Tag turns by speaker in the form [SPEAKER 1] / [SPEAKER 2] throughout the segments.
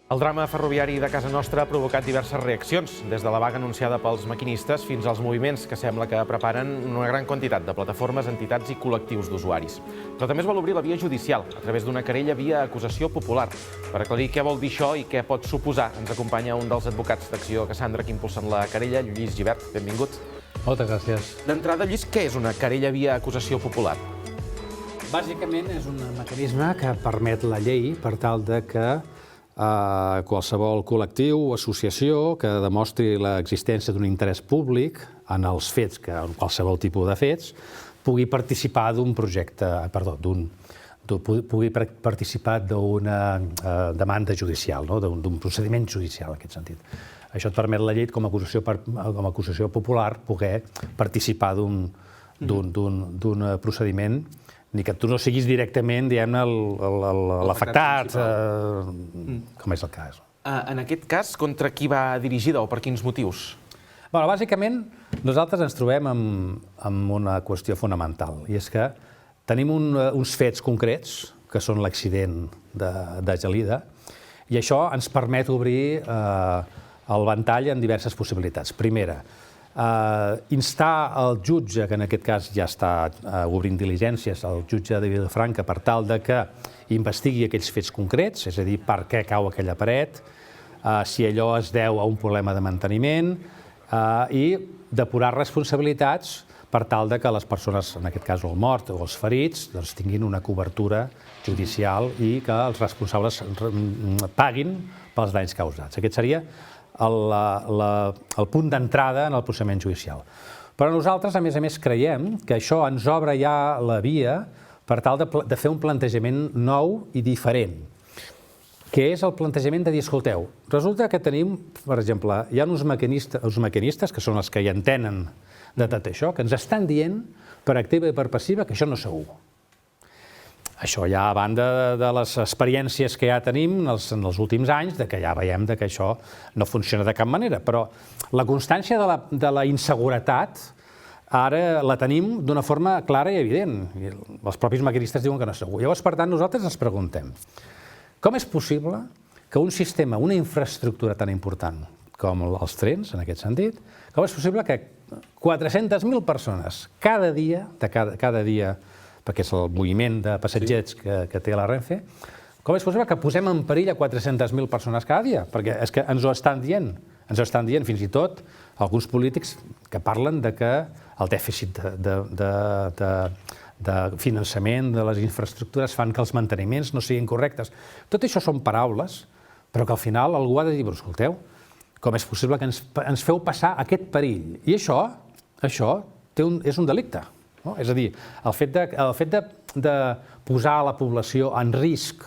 [SPEAKER 1] El drama ferroviari de casa nostra ha provocat diverses reaccions, des de la vaga anunciada pels maquinistes fins als moviments que sembla que preparen una gran quantitat de plataformes, entitats i col·lectius d'usuaris. Però també es vol obrir la via judicial, a través d'una querella via acusació popular. Per aclarir què vol dir això i què pot suposar, ens acompanya un dels advocats d'Acció Cassandra que impulsen la querella, Lluís Gibert. Benvingut.
[SPEAKER 2] Moltes gràcies.
[SPEAKER 1] D'entrada, Lluís, què és una querella via acusació popular?
[SPEAKER 2] Bàsicament és un mecanisme que permet la llei per tal de que qualsevol col·lectiu o associació que demostri l'existència d'un interès públic en els fets, en qualsevol tipus de fets, pugui participar d'un projecte, pugui participar d'una demanda judicial, d'un procediment judicial, en aquest sentit. Això et permet la llei, com a acusació popular, poder participar d'un procediment, ni que tu no siguis directament, diguem-ne, l'afectat, com és el cas.
[SPEAKER 1] En aquest cas, contra qui va dirigida o per quins motius?
[SPEAKER 2] Bàsicament, nosaltres ens trobem amb una qüestió fonamental, i és que tenim uns fets concrets, que són l'accident de Gelida, i això ens permet obrir el ventall en diverses possibilitats. Primera, instar el jutge, que en aquest cas ja està obrint diligències, el jutge de Vilafranca, per tal de que investigui aquells fets concrets, és a dir, per què cau aquella paret, si allò es deu a un problema de manteniment, i depurar responsabilitats per tal de que les persones, en aquest cas el mort o els ferits, tinguin una cobertura judicial i que els responsables paguin pels danys causats. Aquest seria el punt d'entrada en el procediment judicial. Però nosaltres, a més, creiem que això ens obre ja la via per tal de fer un plantejament nou i diferent, que és el plantejament de dir, escolteu, resulta que tenim, per exemple, hi ha uns maquinistes, que són els que hi entenen de tot això, que ens estan dient, per activa i per passiva, que això no és segur. Això ja a banda de les experiències que ja tenim en els últims anys, que ja veiem que això no funciona de cap manera, però la constància de la inseguretat ara la tenim d'una forma clara i evident. Els propis maquinistes diuen que no és segur. Llavors, per tant, nosaltres ens preguntem, com és possible que un sistema, una infraestructura tan important com els trens, en aquest sentit, com és possible que 400.000 persones cada dia, perquè és el moviment de passatgers que té la Renfe, com és possible que posem en perill a 400.000 persones cada dia? Perquè és que ens ho estan dient. Ens ho estan dient fins i tot alguns polítics que parlen de que el dèficit de finançament de les infraestructures fan que els manteniments no siguin correctes. Tot això són paraules, però que al final algú ha de dir, escolteu, com és possible que ens feu passar aquest perill? I això és un delicte. És a dir, el fet de posar la població en risc,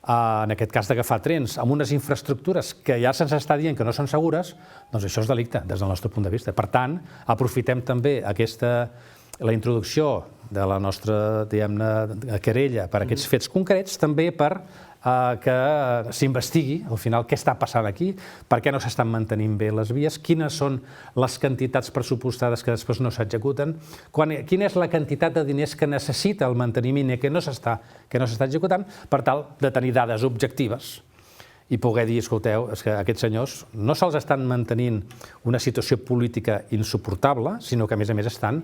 [SPEAKER 2] en aquest cas d'agafar trens, amb unes infraestructures que ja se'ns està dient que no són segures, doncs això és delicte, des del nostre punt de vista. Per tant, aprofitem també la introducció de la nostra, diguem-ne, querella per aquests fets concrets, també per que s'investigui, al final, què està passant aquí, per què no s'estan mantenint bé les vies, quines són les quantitats pressupostades que després no s'executen, quina és la quantitat de diners que necessita el manteniment i que no s'està executant, per tal de tenir dades objectives i poder dir, escolteu, és que aquests senyors no sols estan mantenint una situació política insuportable, sinó que, a més, estan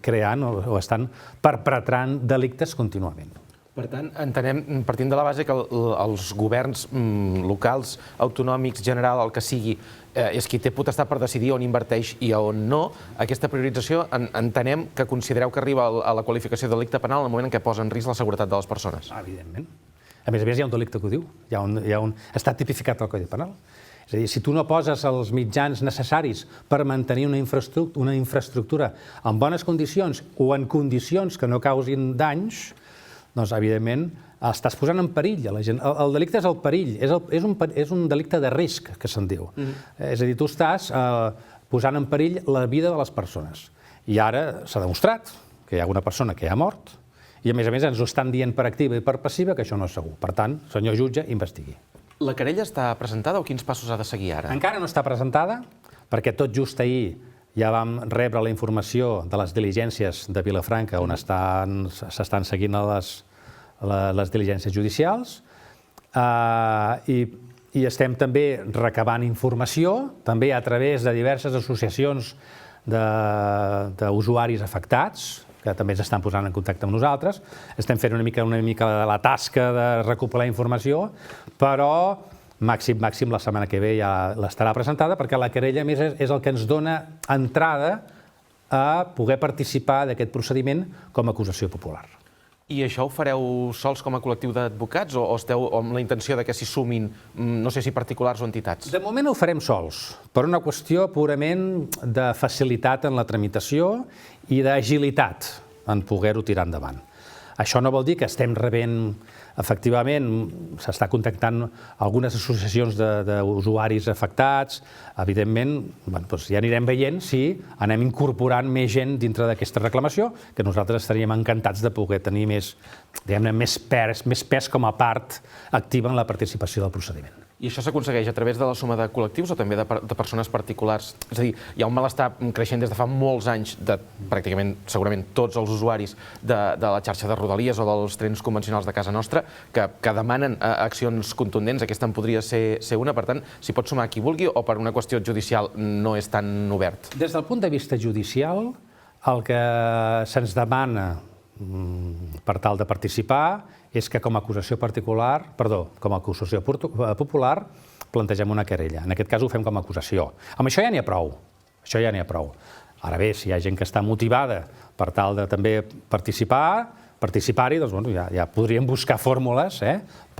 [SPEAKER 2] creant o estan perpetrant delictes contínuament.
[SPEAKER 1] Per tant, entenem, partint de la base, que els governs locals, autonòmics, general, el que sigui, és qui té potestat per decidir on inverteix i on no. Aquesta priorització entenem que considereu que arriba a la qualificació de delicte penal en el moment en què posa en risc la seguretat de les persones.
[SPEAKER 2] Evidentment. A més, hi ha un delicte que ho diu. Està tipificat al Codi Penal. És a dir, si tu no poses els mitjans necessaris per mantenir una infraestructura en bones condicions o en condicions que no causin danys, doncs, evidentment, estàs posant en perill a la gent. El delicte és el perill, és un delicte de risc, que se'n diu. És a dir, tu estàs posant en perill la vida de les persones. I ara s'ha demostrat que hi ha una persona que ha mort i, a més, ens ho estan dient per activa i per passiva que això no és segur. Per tant, senyor jutge, investigui.
[SPEAKER 1] La querella està presentada o quins passos ha de seguir ara?
[SPEAKER 2] Encara no està presentada, perquè tot just ahir ja vam rebre la informació de les diligències de Vilafranca, on s'estan seguint les diligències judicials, i estem també recabant informació, també a través de diverses associacions d'usuaris afectats, que també estan posant en contacte amb nosaltres. Estem fent una mica de la tasca de recopilar informació, però màxim la setmana que ve ja l'estarà presentada, perquè la querella, a més, és el que ens dona entrada a poder participar d'aquest procediment com a acusació popular.
[SPEAKER 1] I això ho fareu sols com a col·lectiu d'advocats o esteu amb la intenció de que s'hi sumin, no sé si particulars o entitats?
[SPEAKER 2] De moment ho farem sols, per una qüestió purament de facilitat en la tramitació i d'agilitat en poder-ho tirar endavant. Això no vol dir que estem rebent, efectivament, s'està contactant algunes associacions d'usuaris afectats. Evidentment, ja anirem veient si anem incorporant més gent dintre d'aquesta reclamació, que nosaltres estaríem encantats de poder tenir més pes com a part activa en la participació del procediment.
[SPEAKER 1] I això s'aconsegueix a través de la suma de col·lectius o també de persones particulars? És a dir, hi ha un malestar creixent des de fa molts anys de pràcticament, segurament, tots els usuaris de la xarxa de Rodalies o dels trens convencionals de casa nostra que demanen accions contundents. Aquesta en podria ser una. Per tant, s'hi pot sumar qui vulgui o per una qüestió judicial no és tan obert?
[SPEAKER 2] Des del punt de vista judicial, el que se'ns demana per tal de participar és que com a acusació popular plantegem una querella. En aquest cas ho fem com a acusació. Amb això ja n'hi ha prou. Ara bé, si hi ha gent que està motivada per tal de també participar-hi, doncs ja podríem buscar fórmules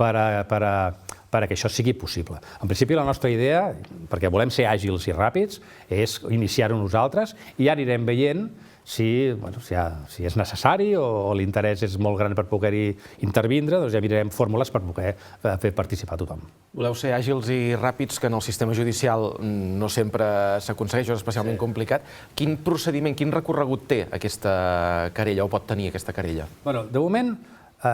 [SPEAKER 2] perquè això sigui possible. En principi, la nostra idea, perquè volem ser àgils i ràpids, és iniciar-ho nosaltres i ja anirem veient si és necessari o l'interès és molt gran per poder-hi intervindre, doncs ja mirarem fórmules per poder fer participar tothom.
[SPEAKER 1] Voleu ser àgils i ràpids, que en el sistema judicial no sempre s'aconsegueix, és especialment complicat. Quin procediment, quin recorregut té aquesta querella o pot tenir aquesta querella?
[SPEAKER 2] De moment,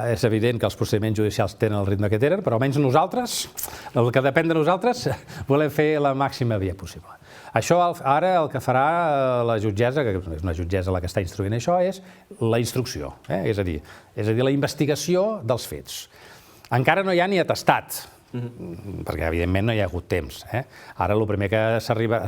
[SPEAKER 2] és evident que els procediments judicials tenen el ritme que tenen, però almenys nosaltres, el que depèn de nosaltres, volem fer la màxima via possible. Això ara el que farà la jutgessa, que és una jutgessa la que està instruint això, és la instrucció, és a dir, la investigació dels fets. Encara no hi ha ni atestat, perquè evidentment no hi ha hagut temps. Ara el primer que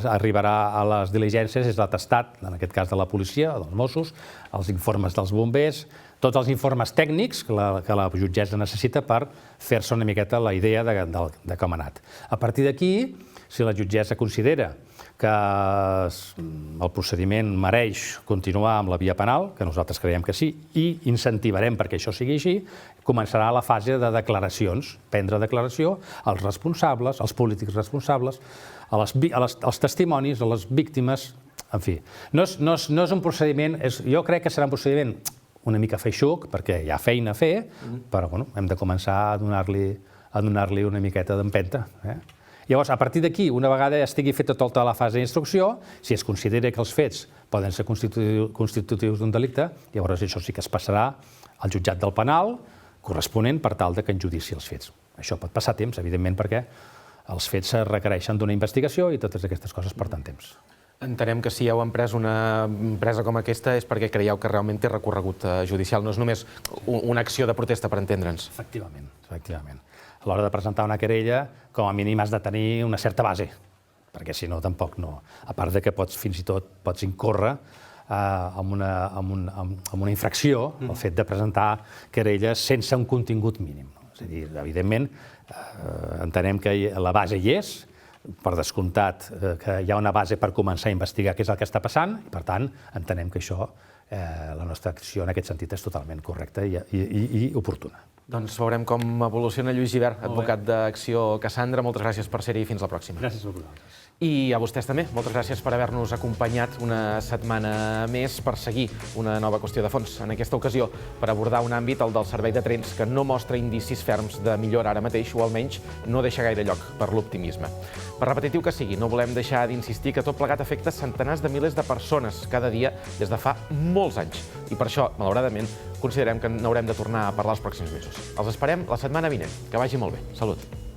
[SPEAKER 2] arribarà a les diligències és l'atestat, en aquest cas de la policia, dels Mossos, els informes dels bombers, tots els informes tècnics que la jutgessa necessita per fer-se una miqueta la idea de com ha anat. A partir d'aquí, si la jutgessa considera que el procediment mereix continuar amb la via penal, que nosaltres creiem que sí, i incentivarem perquè això sigui així, començarà la fase de declaracions, prendre declaració als responsables, als polítics responsables, als testimonis, a les víctimes, en fi. No és un procediment, jo crec que serà un procediment una mica feixuc, perquè hi ha feina a fer, però hem de començar a donar-li una miqueta d'empenta. Llavors, a partir d'aquí, una vegada estigui feta tota la fase d'instrucció, si es considera que els fets poden ser constitutius d'un delicte, llavors això sí que es passarà al jutjat del penal corresponent per tal que enjudici els fets. Això pot passar temps, evidentment, perquè els fets requereixen d'una investigació i totes aquestes coses porten temps.
[SPEAKER 1] Entenem que si heu emprès una empresa com aquesta és perquè creieu que realment té recorregut judicial, no és només una acció de protesta, per entendre'ns.
[SPEAKER 2] Efectivament. A l'hora de presentar una querella, com a mínim has de tenir una certa base, perquè si no, tampoc no. A part de que fins i tot pots incórrer amb una infracció, el fet de presentar querelles sense un contingut mínim. És a dir, evidentment, entenem que la base hi és, per descomptat que hi ha una base per començar a investigar què és el que està passant i, per tant, entenem que això, la nostra acció en aquest sentit és totalment correcta i oportuna.
[SPEAKER 1] Doncs veurem com evoluciona Lluís Gibert, advocat d'Acció Cassandra. Moltes gràcies per ser-hi i fins la pròxima.
[SPEAKER 2] Gràcies a vosaltres.
[SPEAKER 1] I a vostès també, moltes gràcies per haver-nos acompanyat una setmana més per seguir una nova qüestió de fons. En aquesta ocasió, per abordar un àmbit, el del servei de trens, que no mostra indicis ferms de millora ara mateix, o almenys no deixa gaire lloc per l'optimisme. Per repetitiu que sigui, no volem deixar d'insistir que tot plegat afecta centenars de milers de persones cada dia des de fa molts anys. I per això, malauradament, considerem que n'haurem de tornar a parlar els pròxims mesos. Els esperem la setmana vinent. Que vagi molt bé. Salut!